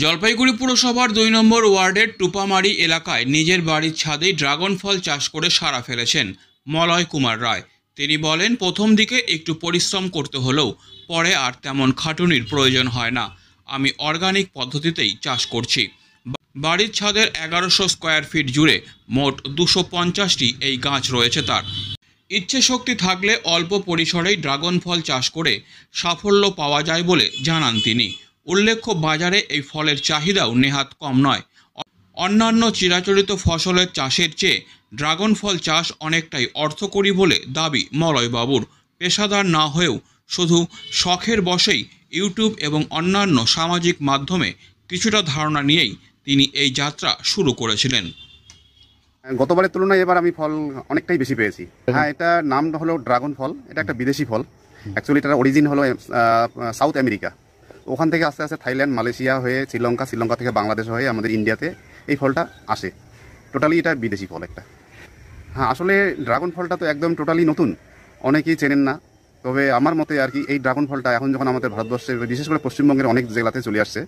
জলপাইগুড়ি পুরসভার ২ নম্বর ওয়ার্ডের টুপামারি এলাকায় নিজের বাড়ির ছাদেই ড্রাগন ফল চাষ করে সাড়া ফেলেছেন মলয় কুমার রায়। তিনি বলেন, প্রথম দিকে একটু পরিশ্রম করতে হলেও পরে আর তেমন খাটুনির প্রয়োজন হয় না। আমি অর্গানিক পদ্ধতিতেই চাষ করছি। বাড়ির ছাদের ১১০০ স্কোয়ার ফিট জুড়ে মোট ২৫০টি এই গাছ রয়েছে তার। ইচ্ছে শক্তি থাকলে অল্প পরিসরেই ড্রাগন ফল চাষ করে সাফল্য পাওয়া যায় বলে জানান তিনি। উল্লেখ্য, বাজারে এই ফলের চাহিদাও নেহাত কম নয়। অন্যান্য চিরাচরিত ফসলের চাষের চেয়ে ড্রাগন ফল চাষ অনেকটাই অর্থকরী বলে দাবি মলয়বাবুর। পেশাদার না হয়েও শুধু শখের বশেই ইউটিউব এবং অন্যান্য সামাজিক মাধ্যমে কিছুটা ধারণা নিয়েই তিনি এই যাত্রা শুরু করেছিলেন। গতবারের তুলনায় এবার আমি ফল অনেকটাই বেশি পেয়েছি। হ্যাঁ, এটা নাম হলো ড্রাগন ফল। এটা একটা বিদেশি ফল। অ্যাকচুয়ালি এটার অরিজিন হলো সাউথ আমেরিকা। ওখান থেকে আস্তে আস্তে থাইল্যান্ড, মালয়েশিয়া হয়ে শ্রীলঙ্কা থেকে বাংলাদেশ হয়ে আমাদের ইন্ডিয়াতে এই ফলটা আসে। টোটালি এটা বিদেশি ফল একটা। হ্যাঁ, আসলে ড্রাগন ফলটা তো একদম টোটালি নতুন, অনেকেই চেনেন না। তবে আমার মতে আর কি, এই ড্রাগন ফলটা এখন যখন আমাদের ভারতবর্ষের বিশেষ করে পশ্চিমবঙ্গের অনেক জেলাতে চলে আসছে,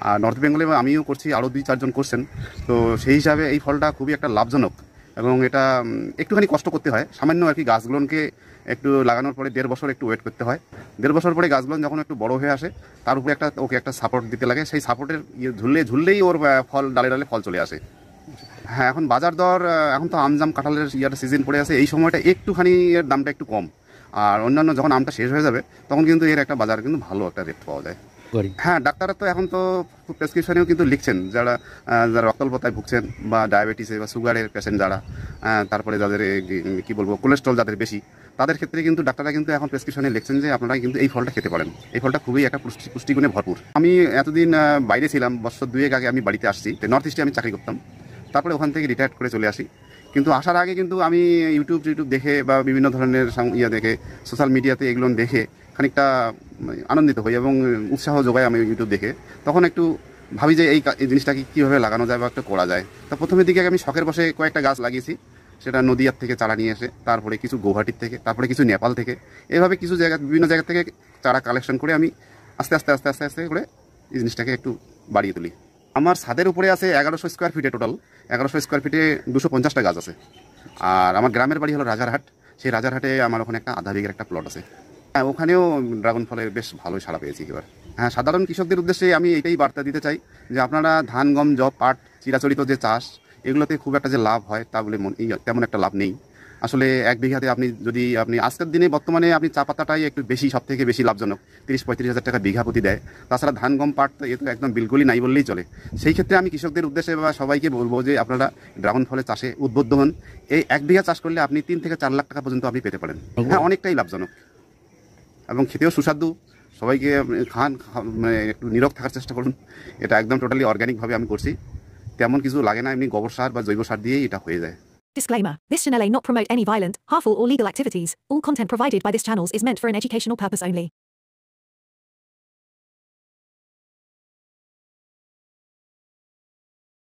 আর নর্থ বেঙ্গলে আমিও করছি, আরও ২-৪ জন করছেন। তো সেই হিসাবে এই ফলটা খুবই একটা লাভজনক, এবং এটা একটুখানি কষ্ট করতে হয় সামান্য আর কি। গাছগুলোকে একটু লাগানোর পরে ১.৫ বছর একটু ওয়েট করতে হয়। ১.৫ বছর পরে গাছগুলো যখন একটু বড় হয়ে আসে, তার উপরে ওকে একটা সাপোর্ট দিতে লাগে। সেই সাপোর্টের ঝুললেই ওর ফল ডালে ডালে ফল চলে আসে। হ্যাঁ, এখন বাজার দর, এখন তো আমজাম কাঁঠালের সিজন পড়ে আছে, এই সময়টা একটুখানি এর দামটা একটু কম। আর অন্যান্য যখন আমটা শেষ হয়ে যাবে তখন কিন্তু এর একটা বাজার কিন্তু ভালো একটা রেট পাওয়া যায়। হ্যাঁ, ডাক্তাররা তো এখন তো প্রেসক্রিপশনেও কিন্তু লিখছেন, যারা রক্তাল্পতায় ভুগছেন বা ডায়াবেটিসে বা সুগারের পেশেন্ট যারা, তারপরে যাদের কি বলবো কোলেস্ট্রল যাদের বেশি, তাদের ক্ষেত্রে কিন্তু ডাক্তাররা কিন্তু এখন প্রেসক্রিপশনে লিখছেন যে আপনারা কিন্তু এই ফলটা খেতে পারেন। এই ফলটা খুবই একটা পুষ্টিগুণে ভরপুর। আমি এতদিন বাইরে ছিলাম, বছর ২ আগে আমি বাড়িতে আসছি। নর্থ ইস্টে আমি চাকরি করতাম, তারপরে ওখান থেকে রিটায়ার করে চলে আসি। কিন্তু আসার আগে কিন্তু আমি ইউটিউব দেখে বা বিভিন্ন ধরনের দেখে, সোশ্যাল মিডিয়াতে এগুলো দেখে খানিকটা আনন্দিত হই এবং উৎসাহ যোগায় আমি ইউটিউব দেখে। তখন একটু ভাবি যে এই জিনিসটাকে কীভাবে লাগানো যায় বা একটু করা যায়। তো প্রথমের দিকে আমি শখের বসে কয়েকটা গাছ লাগিয়েছি, সেটা নদীয়ার থেকে চারা নিয়ে এসে, তারপরে কিছু গৌহাটির থেকে, তারপরে কিছু নেপাল থেকে, এভাবে কিছু বিভিন্ন জায়গা থেকে চারা কালেকশন করে আমি আস্তে আস্তে আস্তে আস্তে আস্তে করে এই জিনিসটাকে একটু বাড়িয়ে তুলি। আমার ছাদের উপরে আছে ১১০০ স্কোয়ার ফিটে, টোটাল ১১০০ স্কোয়ার ফিটে ২৫০টা গাছ আছে। আর আমার গ্রামের বাড়ি হলো রাজারহাট। সেই রাজারহাটে আমার ওখানে একটা আধা বিঘের একটা প্লট আছে। হ্যাঁ, ওখানেও ড্রাগন ফলের বেশ ভালোই সাড়া পেয়েছি এবার। হ্যাঁ, সাধারণ কৃষকদের উদ্দেশ্যে আমি এটাই বার্তা দিতে চাই যে আপনারা ধান, গম, যব, পাট, চিরাচরিত যে চাষ, এগুলোতে খুব একটা যে লাভ হয় তা বলে তেমন একটা লাভ নেই। আসলে ১ বিঘাতে আপনি আজকের দিনে বর্তমানে আপনি চা পাতাটাই একটু বেশি, সব থেকে বেশি লাভজনক। ৩০-৩৫ হাজার টাকা বিঘা প্রতি দেয়। তাছাড়া ধান, গম, পাট তো এ তো একদম বিলকুলই নাই বললেই চলে। সেই ক্ষেত্রে আমি কৃষকদের উদ্দেশ্যে বা সবাইকে বলবো যে আপনারা ড্রাগন ফলের চাষে উদ্বুদ্ধ হন। এই ১ বিঘা চাষ করলে আপনি ৩ থেকে ৪ লাখ টাকা পর্যন্ত আপনি পেতে পারেন। হ্যাঁ, অনেকটাই লাভজনক এবং খেতেও সুস্বাদু। সবাইকে খান, মানে একটু নীরব থাকার চেষ্টা করুন। এটা একদম টোটালি অর্গানিকভাবে আমি করছি, তেমন কিছু লাগে না, এমনি গোবর সার বা জৈব সার দিয়েই এটা হয়ে যায়। Disclaimer. This channel may not promote any violent, harmful or legal activities. All content provided by this channel is meant for an educational purpose only.